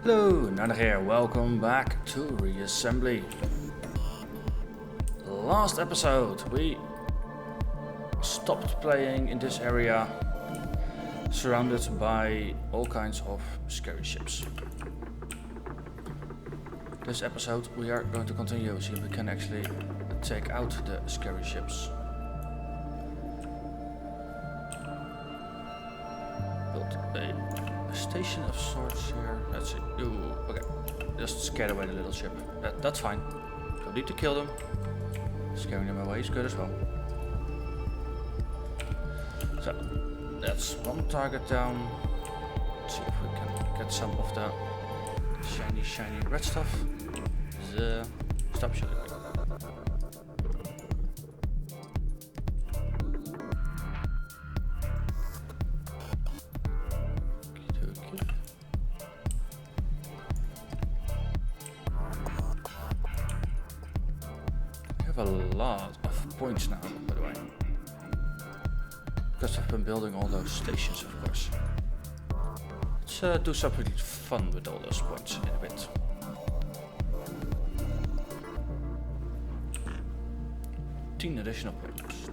Hello, Narnach here. Welcome back to Reassembly. Last episode we stopped playing in this area, surrounded by all kinds of scary ships. This episode we are going to continue, see if we can actually take out the scary ships. Build a station of sorts here. Let's see. Ooh, okay. Just scare away the little ship. That's fine. Don't need to kill them. Scaring them away is good as well. So, that's one target down. Let's see if we can get some of the shiny red stuff. Stop shooting. A lot of points now, by the way, because I've been building all those stations, of course. Let's do something fun with all those points in a bit. Ten additional points.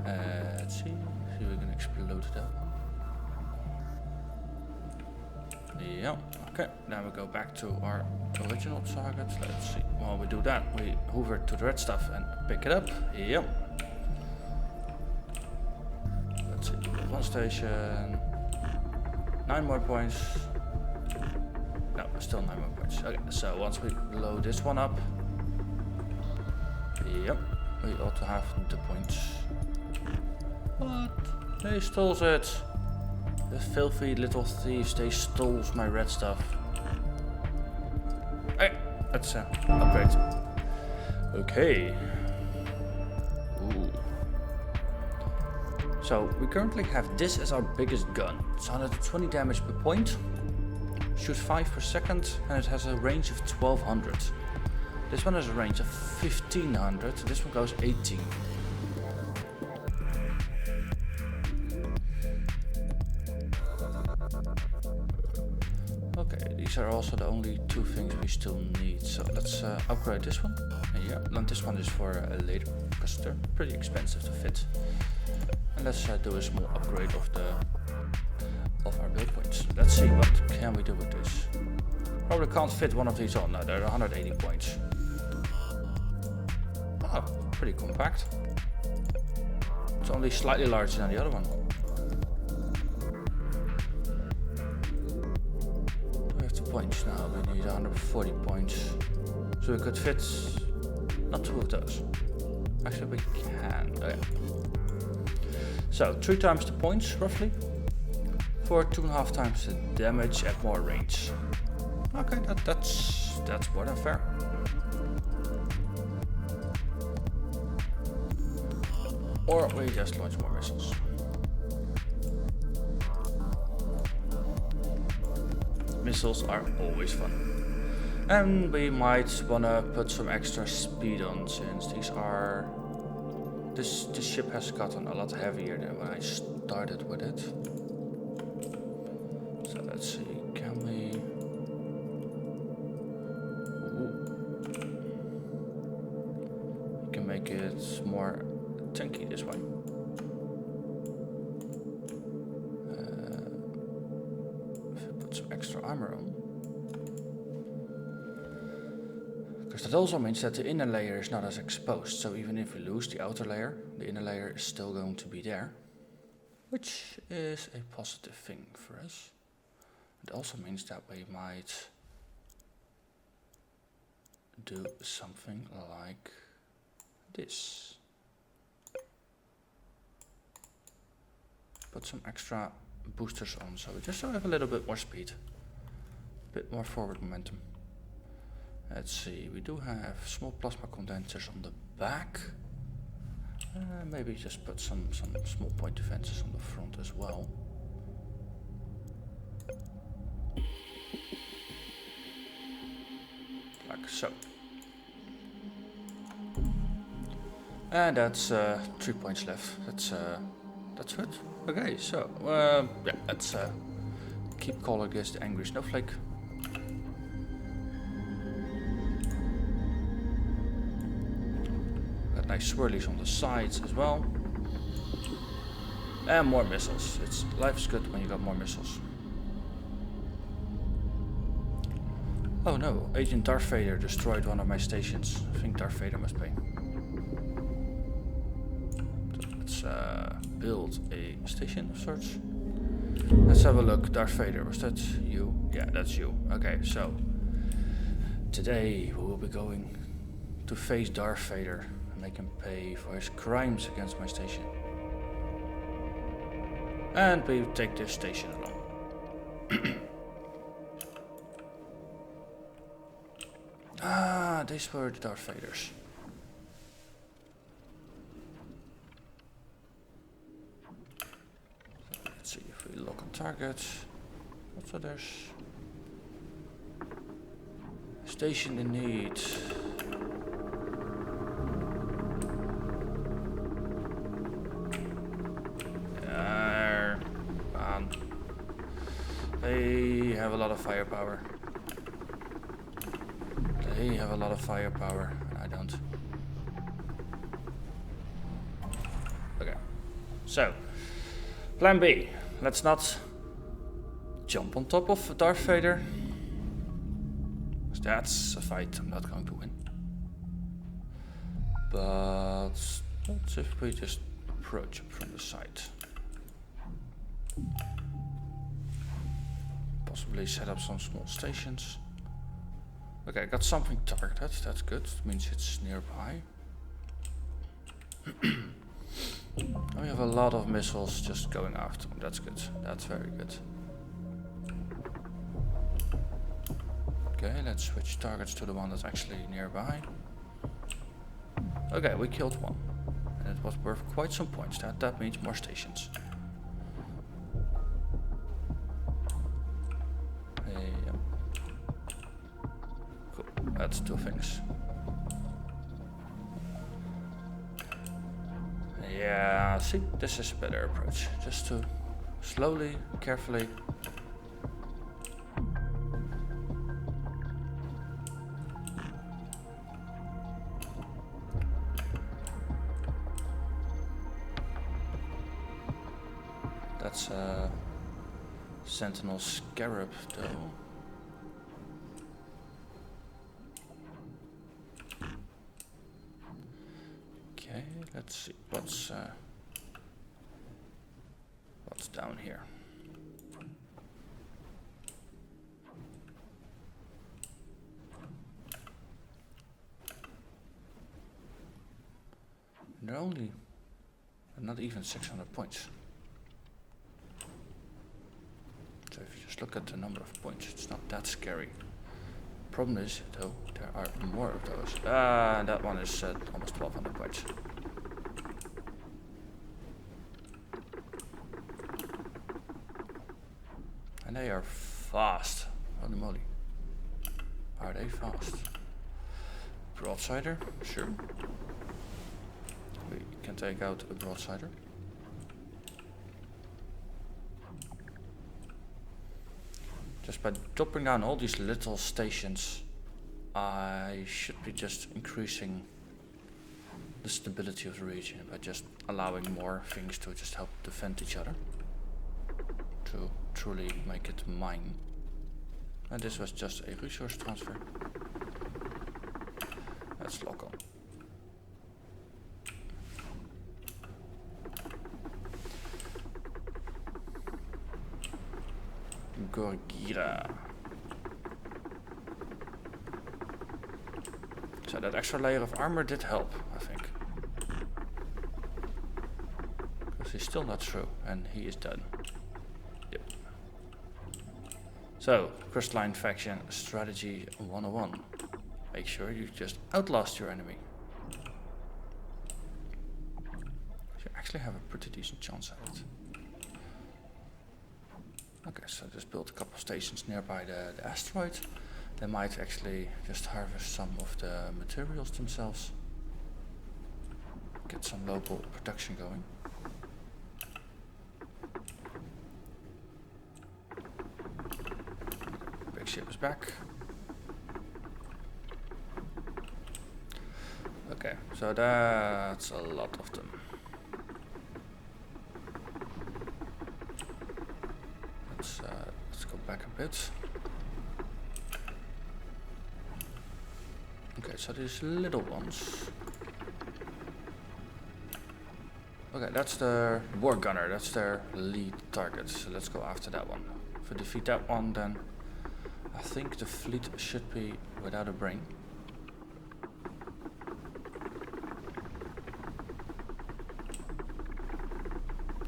Let's see if we can explode that one. Yeah. Okay, now we go back to our original target. Let's see. While we do that, we hover to the red stuff and pick it up. Yep. Let's see. One station. 9 more points. No, still 9 more points. Okay, so once we blow this one up, yep, we ought to have the points. What? They stole it. The filthy little thieves, they stole my red stuff. Hey, let's upgrade. Okay. Ooh. So, we currently have this as our biggest gun. It's 120 damage per point, shoots 5 per second, and it has a range of 1200. This one has a range of 1500, this one goes 18. Okay, these are also the only two things we still need. So let's upgrade this one. And yeah, and this one is for later, because they're pretty expensive to fit. And let's do a small upgrade of our build points. Let's see what can we do with this. Probably can't fit one of these on. No, they're 180 points. Oh, pretty compact. It's only slightly larger than the other one. Points now, we need 140 points, so we could fit not 2 of those. Actually we can. Okay. So 3 times the points roughly for 2.5 times the damage at more range. Okay, that's more than fair. Or we just launch more missiles. Missiles are always fun. And we might wanna put some extra speed on, since these are... This ship has gotten a lot heavier than when I started with it. So let's see, can we... We can make it more tanky this way. Some extra armor on, because that also means that the inner layer is not as exposed, so even if we lose the outer layer, the inner layer is still going to be there, which is a positive thing for us. It also means that we might do something like this. Put some extra boosters on, so we just have a little bit more speed, a bit more forward momentum. Let's see, we do have small plasma condensers on the back. Maybe just put some small point defenses on the front as well. Like so. And that's 3 points left. That's good. Okay, so yeah, let's keep calling this the angry snowflake. Got nice swirlies on the sides as well. And more missiles. Life's good when you got more missiles. Oh no, Agent Darth Vader destroyed one of my stations. I think Darth Vader must pay. So let's build a station of sorts. Let's have a look. Darth Vader, was that you? Yeah, that's you. Okay, so today we will be going to face Darth Vader and make him pay for his crimes against my station. And we take this station along. Ah, these were the Darth Vaders. So let's see if we look on target. Also there's a station in need. They have a lot of firepower. They have a lot of firepower, and I don't. Okay. So, plan B. Let's not jump on top of Darth Vader. Because that's a fight I'm not going to win. But let's see if we just approach him from the side. Possibly set up some small stations. Okay, got something targeted, that's good. It means it's nearby. We have a lot of missiles just going after them, that's good. That's very good. Okay, let's switch targets to the one that's actually nearby. Okay, we killed one. And it was worth quite some points. That means more stations. That's two things. Yeah, see, this is a better approach. Just to slowly, carefully. That's a Sentinel Scarab though. Let's see what's down here. They're only not even 600 points. So if you just look at the number of points, it's not that scary. Problem is, though, there are more of those. And that one is almost 1200 points. And they are fast. Holy moly. Are they fast? Broadsider? Sure. We can take out a broadsider. Just by dropping down all these little stations, I should be just increasing the stability of the region by just allowing more things to just help defend each other. To truly make it mine. And this was just a resource transfer. Let's lock on. Gorgira. So that extra layer of armor did help, I think. Because he's still not through, and he is done. Yep. So, Crystalline Faction Strategy 101. Make sure you just outlast your enemy. You actually have a pretty decent chance at it. Okay, so just build a couple of stations nearby the asteroid. They might actually just harvest some of the materials themselves. Get some local production going. ship is back. Okay, so that's a lot of them. Let's go back a bit. Okay, so these little ones. Okay, that's the war gunner. That's their lead target. So let's go after that one. If we defeat that one, then I think the fleet should be without a brain.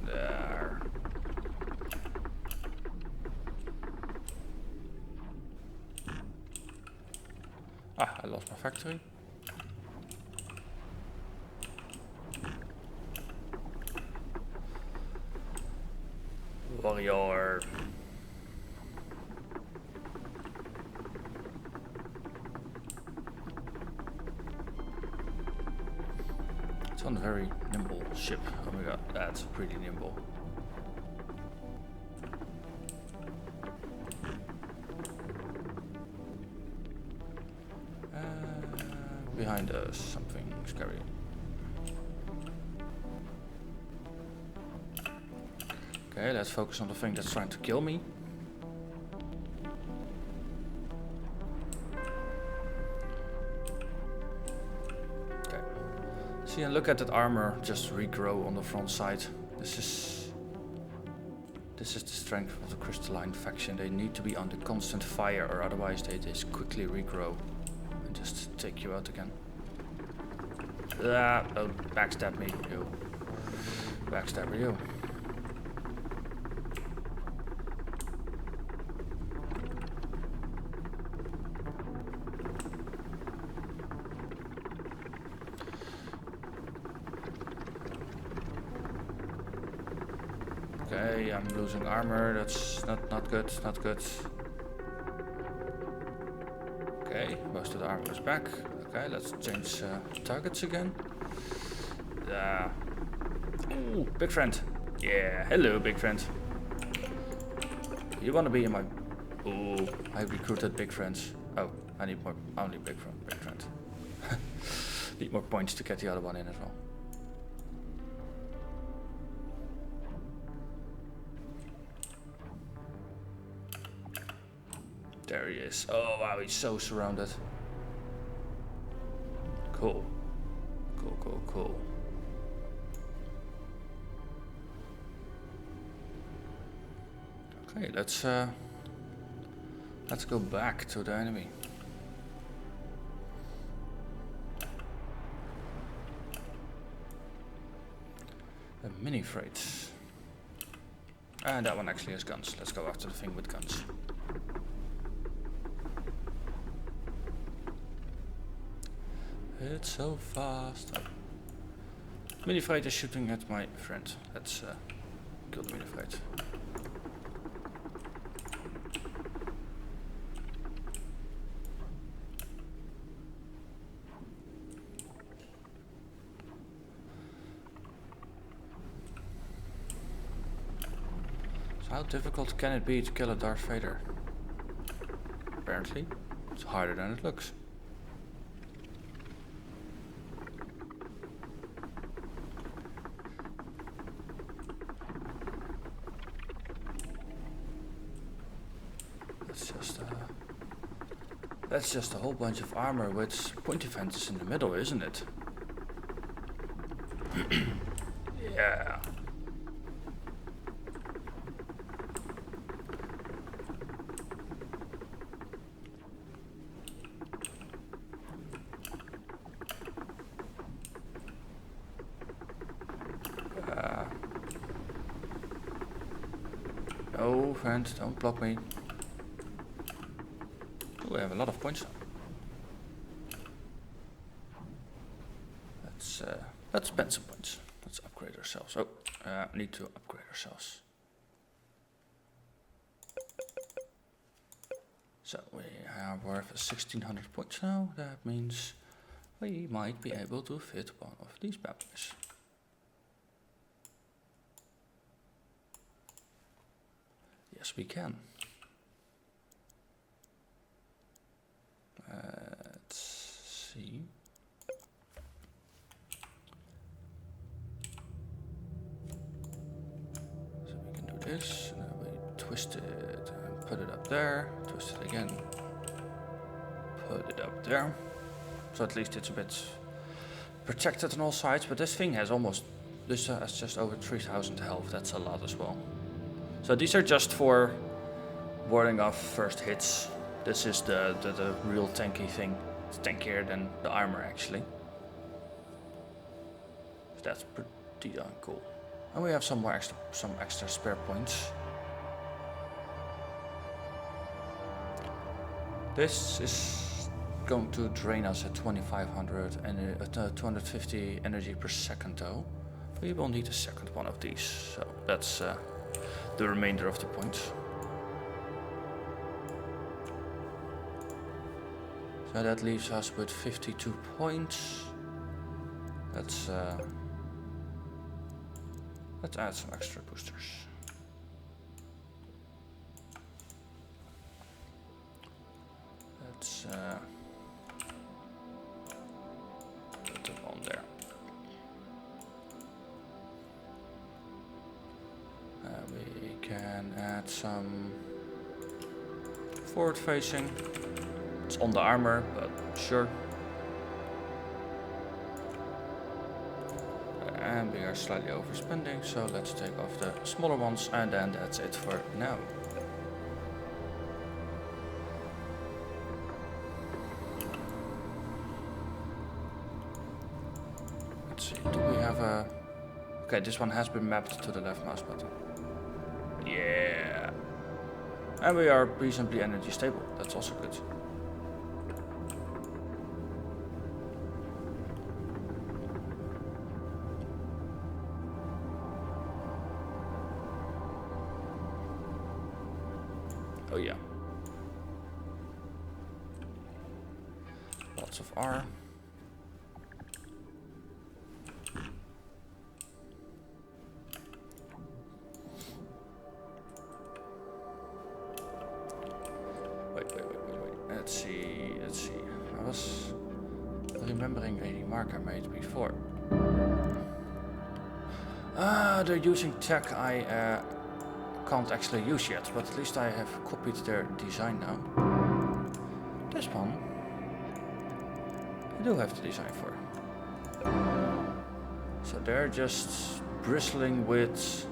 There. Ah, I lost my factory. Warrior. It's on a very nimble ship. Oh my god, that's pretty nimble. Behind us, something scary. Okay, let's focus on the thing that's trying to kill me. Okay. See, and look at that armor just regrow on the front side. This is the strength of the Crystalline faction. They need to be under constant fire, or otherwise they just quickly regrow and just take you out again. Ah, don't backstab me, you. Backstabber, you. Okay, I'm losing armor. That's not good. Not good. Okay, most of the armor is back. Okay, let's change targets again. Ooh, big friend. Yeah, hello, big friend. You want to be in my... Ooh, I recruited big friends. Oh, I need more. Only big friend. Need more points to get the other one in as well. There he is. Oh wow, he's so surrounded. Cool. Cool. Okay, let's go back to the enemy. The mini freights. And that one actually has guns. Let's go after the thing with guns. It's so fast. Oh. Mini freight is shooting at my friend. Let's kill the mini freight. So how difficult can it be to kill a Darth Vader? Apparently, it's harder than it looks. That's just a whole bunch of armor with pointy fences in the middle, isn't it? Yeah. No, friend, don't block me. We have a lot of points. Let's spend some points. Let's upgrade ourselves. Oh, need to upgrade ourselves. So we are worth 1600 points now. That means we might be able to fit one of these bad boys. Yes, we can. this, and then we twist it and put it up there, twist it again, put it up there. So at least it's a bit protected on all sides, but this thing has has just over 3000 health, that's a lot as well. So these are just for warding off first hits. This is the real tanky thing. It's tankier than the armor actually. So that's pretty darn cool. And we have some extra spare points. This is going to drain us at 2500 and 250 energy per second though. We will need a second one of these, so that's the remainder of the points. So that leaves us with 52 points. Let's add some extra boosters. Let's put them on there. We can add some forward facing. It's on the armor, but sure. And we are slightly overspending, so let's take off the smaller ones, and then that's it for now. Let's see, do we have a... Okay, this one has been mapped to the left mouse button. Yeah. And we are reasonably energy stable, that's also good. Oh yeah. Lots of R. Wait. Let's see. I was remembering a remark I made before. They're using tech I can't actually use yet, but at least I have copied their design now. This one I do have the design for. So they're just bristling with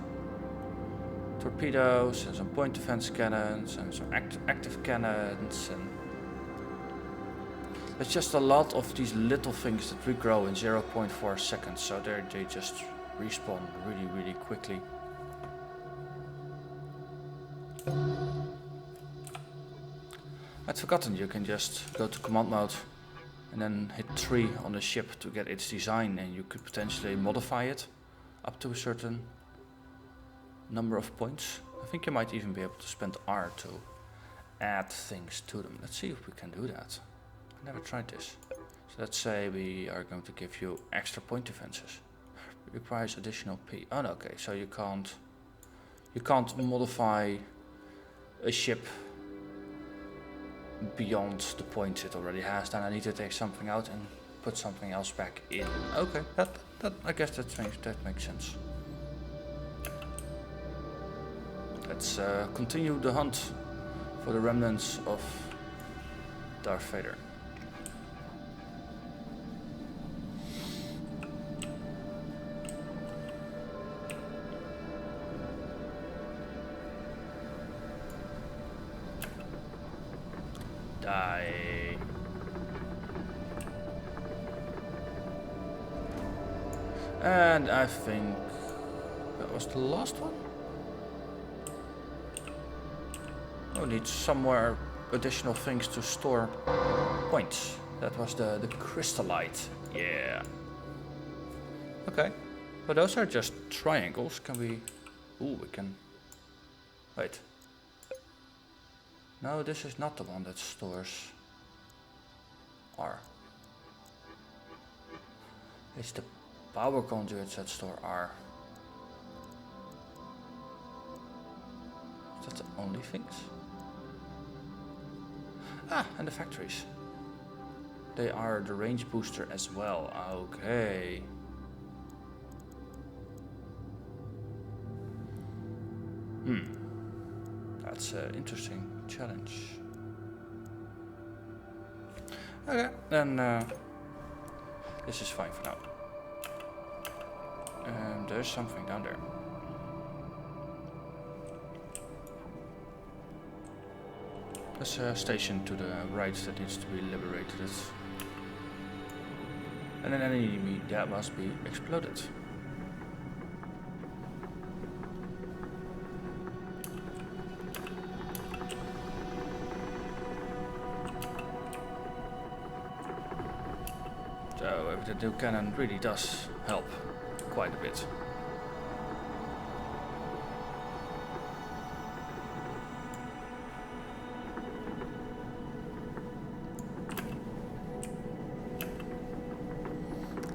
torpedoes and some point defense cannons and some active cannons, and there's just a lot of these little things that regrow in 0.4 seconds, so they just respawn really quickly. I'd forgotten you can just go to command mode and then hit 3 on the ship to get its design, and you could potentially modify it up to a certain number of points. I think you might even be able to spend R to add things to them. Let's see if we can do that. I never tried this. So let's say we are going to give you extra point defenses. It requires additional P. Oh no, okay, so you can't modify a ship beyond the points it already has. Then I need to take something out and put something else back in. Okay, that I guess that makes sense. Let's continue the hunt for the remnants of Darth Vader. Die. And I think that was the last one. We need somewhere additional things to store points. That was the Crystalline. Yeah. Okay. But those are just triangles. Can we... Ooh, we can... Wait. No, this is not the one that stores R. It's the power conduits that store R. Is that the only things? Ah, and the factories. They are the range booster as well. Okay. that's an interesting challenge. Okay, then this is fine for now. There's something down there. There's a station to the right that needs to be liberated. And an enemy that must be exploded. So the new cannon really does help quite a bit.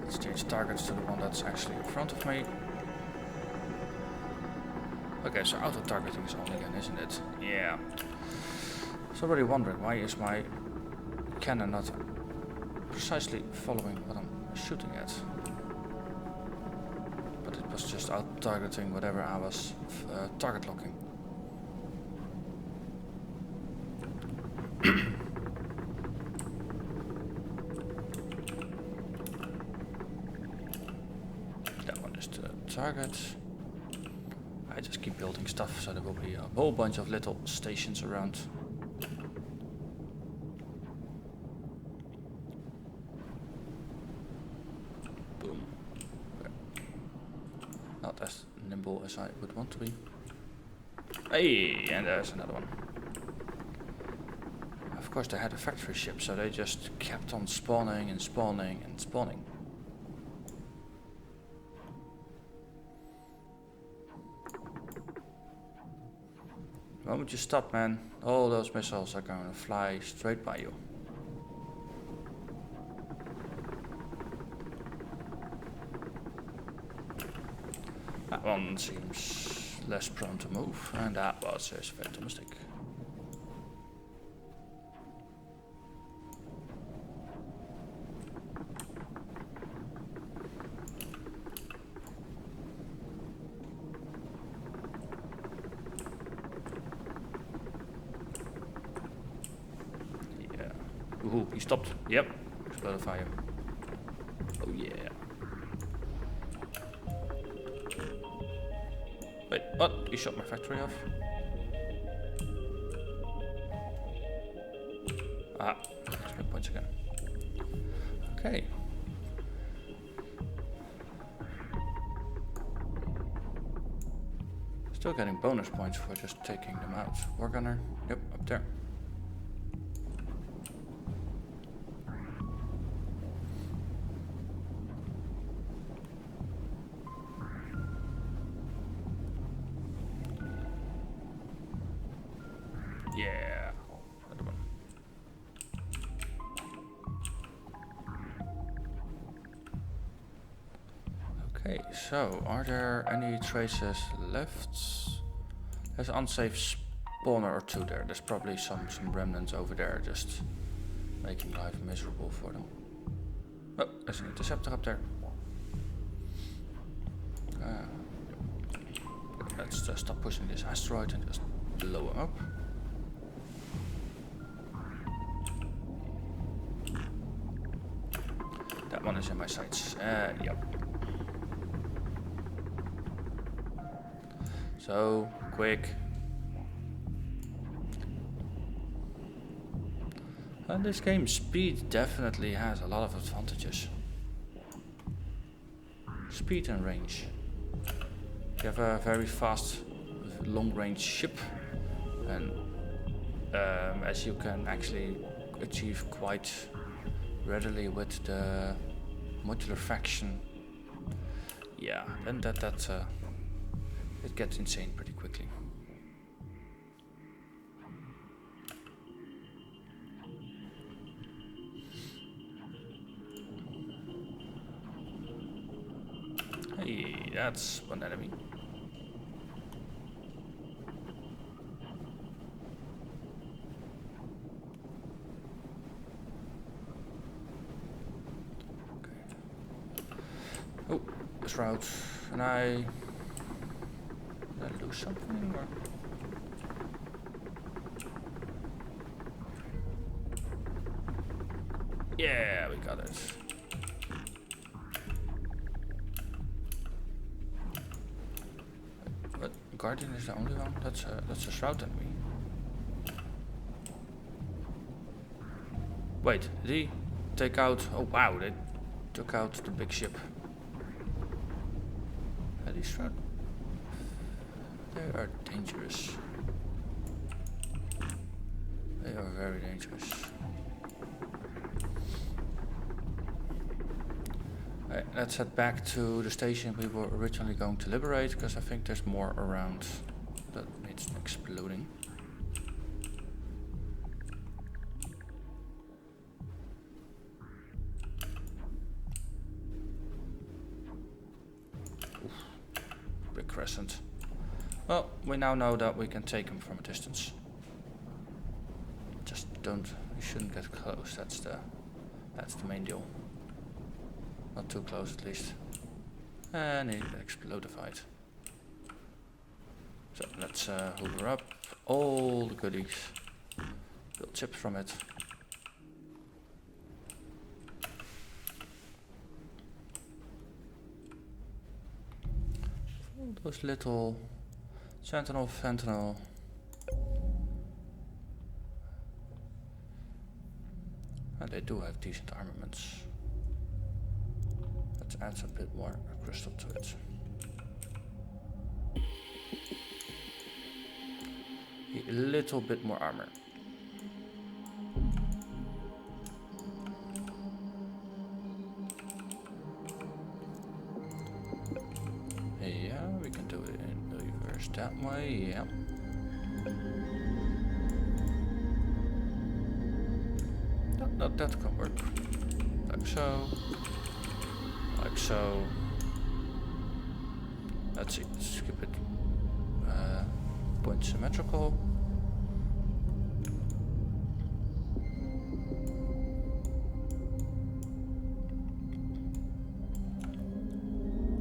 Let's change targets to the one that's actually in front of me. Okay, so auto-targeting is on again, isn't it? Yeah. I was already wondering, why is my cannon not precisely following what I'm shooting at? But it was just auto-targeting whatever I was target locking. That one is the target. I just keep building stuff so there will be a whole bunch of little stations around. Boom. Okay. Not as nimble as I would want to be. Hey, and there's another one. Of course they had a factory ship, so they just kept on spawning and spawning and spawning. The moment you stop, man, all those missiles are going to fly straight by you. That one seems less prone to move, and that was a fatal mistake. Ooh, he stopped. Yep. Explode fire. Oh yeah. Wait, what? You shot my factory off? Ah, expect points again. Okay. Still getting bonus points for just taking them out. War gunner. Yep, up there. Yeah, another one. Okay, so are there any traces left? There's an unsafe spawner or two there. There's probably some remnants over there just making life miserable for them. Oh, there's an interceptor up there. Let's just stop pushing this asteroid and just blow him up. That one is in my sights. Yep. So, quick. And this game, speed definitely has a lot of advantages. Speed and range. You have a very fast, long-range ship, and as you can actually achieve quite readily with the modular faction, yeah, then it gets insane pretty quickly. Hey, that's one enemy. Oh, this route, and did I lose something or? Yeah, we got it. But Guardian is the only one. That's a shroud enemy. Wait, did he take out? Oh wow, they took out the big ship. Are these shroud? They are dangerous. They are very dangerous. Alright, let's head back to the station we were originally going to liberate, because I think there's more around that needs exploding. Oof. Big crescent. Well, we now know that we can take him from a distance. Just we shouldn't get close, that's the main deal. Not too close at least. And he explodified. So let's hoover up all the goodies. Build chips from it. All those little sentinel, fentanyl. And they do have decent armaments. Let's add a bit more crystal to it. A little bit more armor. Yeah, we can do it in reverse that way, yeah. That can work. Like so. Like so. Let's see, let's keep it point symmetrical.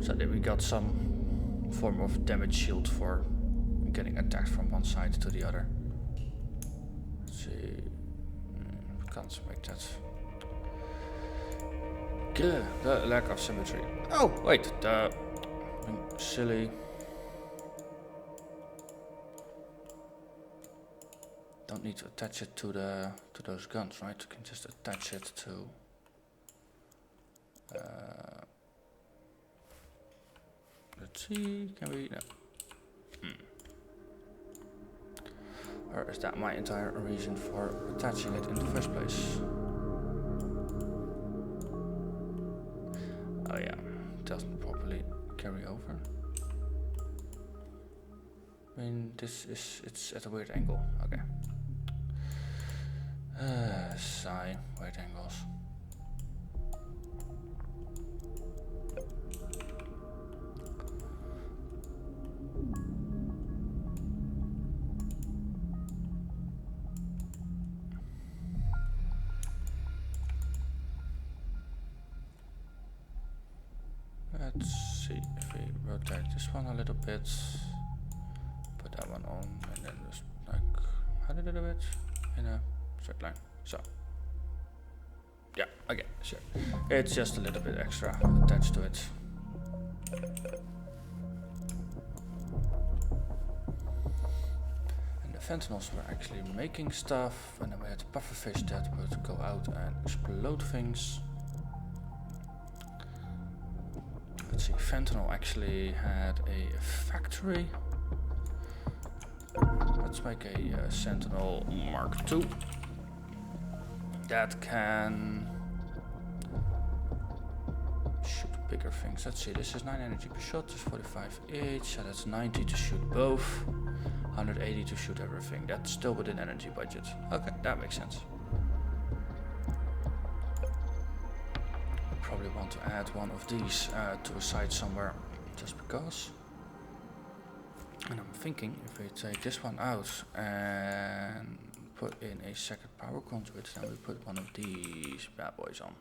So that we got some form of damage shield for getting attacked from one side to the other. Let's see. Can't make that. The lack of symmetry. Oh, wait, silly. Don't need to attach it to those guns, right? You can just attach it to. Let's see. Can we? No. Or is that my entire reason for attaching it in the first place? Oh yeah, it doesn't properly carry over. I mean, it's at a weird angle. Okay. Sigh, weird angles. Let's see if we rotate this one a little bit, put that one on, and then just like, how did I do it? In a straight line. So, yeah, okay, sure. It's just a little bit extra attached to it. And the fentanyls were actually making stuff, and then we had the pufferfish that would go out and explode things. Let's see, fentanyl actually had a factory. Let's make a Sentinel Mark II that can shoot bigger things. Let's see, this is 9 energy per shot, this is 45 each, so that's 90 to shoot both, 180 to shoot everything. That's still within energy budget. Okay, that makes sense. Probably want to add one of these to a side somewhere, just because. And I'm thinking if we take this one out and put in a second power conduit, then we put one of these bad boys on.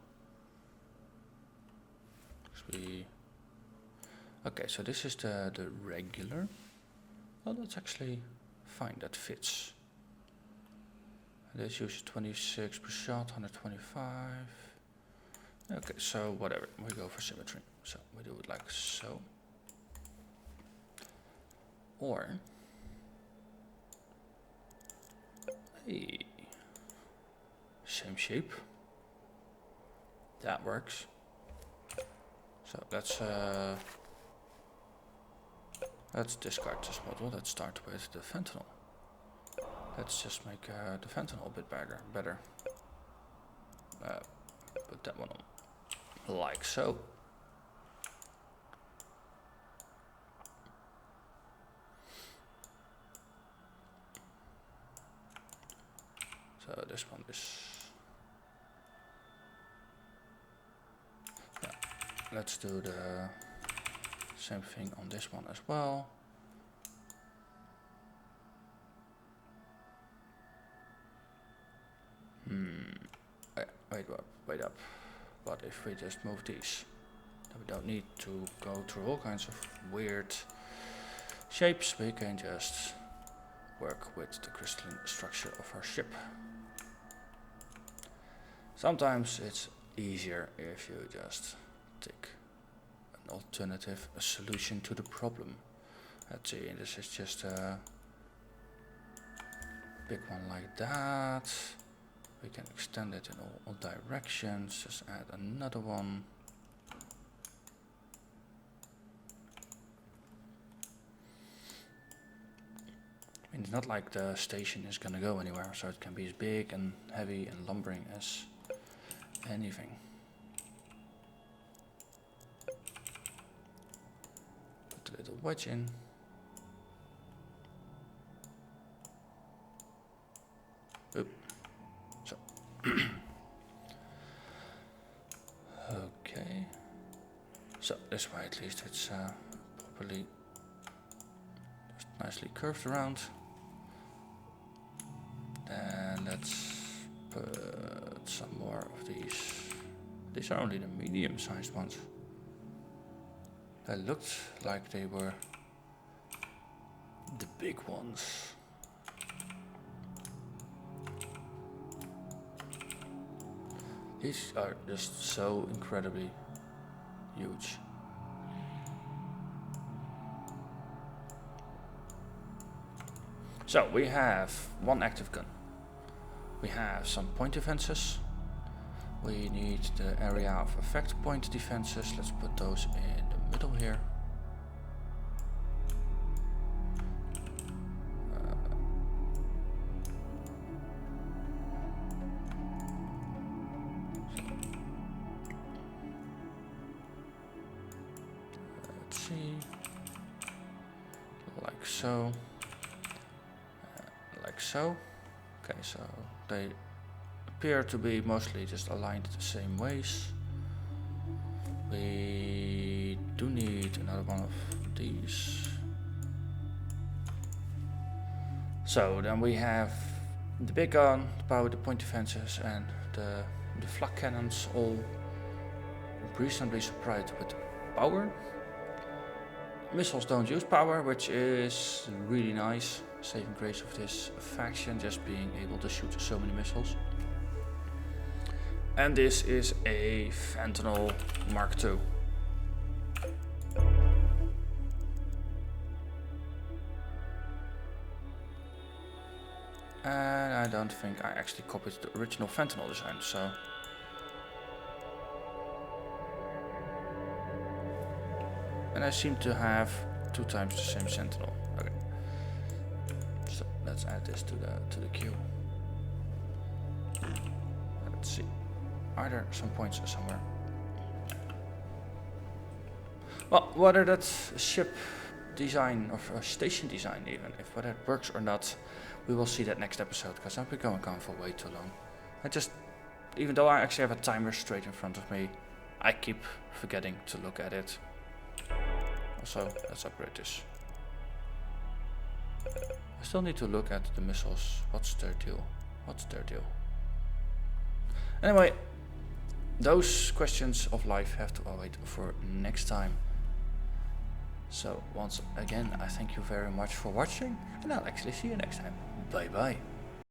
Okay, so this is the regular. Well, that's actually fine, that fits. This uses 26 per shot, 125. Okay, so whatever, we go for symmetry. So we do it like so. Or, hey, same shape. That works. So let's discard this model. Let's start with the fentanyl. Let's just make the fentanyl a bit better. Put that one on, like so. So this one is, yeah, let's do the same thing on this one as well. Wait up. What if we just move these? Then we don't need to go through all kinds of weird shapes. We can just work with the crystalline structure of our ship. Sometimes it's easier if you just take an alternative solution to the problem. Let's see, this is just a big one like that. We can extend it in all directions, just add another one. I mean, it's not like the station is gonna go anywhere, so it can be as big and heavy and lumbering as anything. Put a little wedge in. Oop. So. Okay. So this way at least it's properly just nicely curved around. Then let's put some more of these. These are only the medium-sized ones. They looked like they were the big ones. These are just so incredibly huge. So we have one active gun. We have some point defenses. We need the area of effect point defenses. Let's put those in the middle here. Let's see, like so, like so. Okay, so they appear to be mostly just aligned the same ways. We do need another one of these. So then we have the big gun, the power, the point defenses, and the flak cannons all reasonably supplied with power. Missiles don't use power, which is really nice. Saving grace of this faction, just being able to shoot so many missiles. And this is a Fentanyl Mark II. And I don't think I actually copied the original Fentanyl design, so... And I seem to have 2 times the same Sentinel. Okay. So let's add this to the queue. Let's see. Are there some points somewhere? Well, whether that's ship design or station design even, if whether it works or not, we will see that next episode, because I've been going on for way too long. Even though I actually have a timer straight in front of me, I keep forgetting to look at it. Also, let's upgrade this. I still need to look at the missiles. What's their deal? What's their deal? Anyway, those questions of life have to wait for next time. So once again, I thank you very much for watching, and I'll actually see you next time. Bye bye.